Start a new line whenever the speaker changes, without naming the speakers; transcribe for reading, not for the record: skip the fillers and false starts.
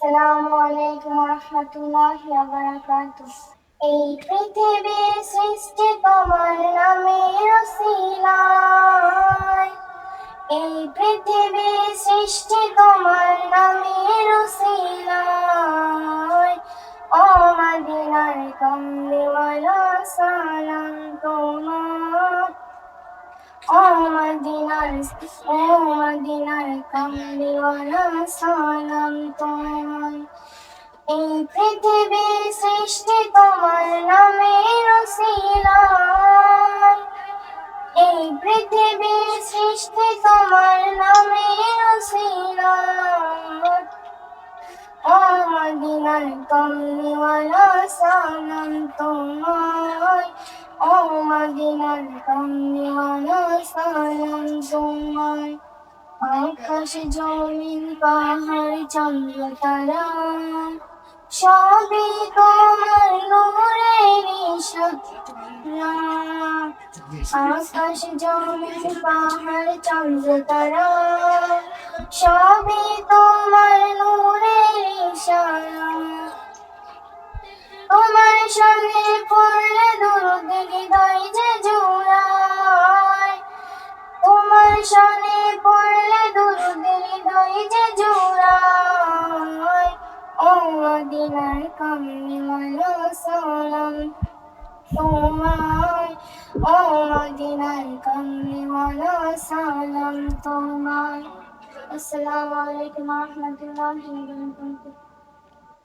আসসালামু আলাইকুম ওয়া রাহমাতুল্লাহি ওয়া বারাকাতুহু। এই পৃথিবীর সৃষ্টি তোমার নামের উসিলায়, এই পৃথিবীর সৃষ্টি তোমার নামের উসিলায়। ও মদিনার কমলিওয়ালা সালাম তোমার, ও মদিনার কমলিওয়ালা সালাম তোমার। এই পৃথিবীর সৃষ্টি তোমার নামের উসিলায়, এই পৃথিবীর সৃষ্টি তোমার নামের উসিলায়। ও মদিনার কমলিওয়ালা সালাম তোমায়, ও মদিনার কমলিওয়ালা সালাম তোমায়। আকাশ জমিন পাহাড় চন্দ্র তারা সবই তোমার নূরের ইশারা। আকাশ জমিন পাহাড় চন্দ্র তারা সবই তোমার নূরের ইশারা। তোমার সামনে পড়লে দুরূদ হৃদয় যে জুড়ায়, তোমার সামনে পড়লে দুরূদ হৃদয় যে জুড়ায়। ও মদিনার কমলিওয়ালা সালাম তোমায়, ও মদিনার কমলিওয়ালা সালাম তোমায়। আসসালামু আলাইকুম ওয়া রাহমাতুল্লাহি ওয়া বারাকাতুহু।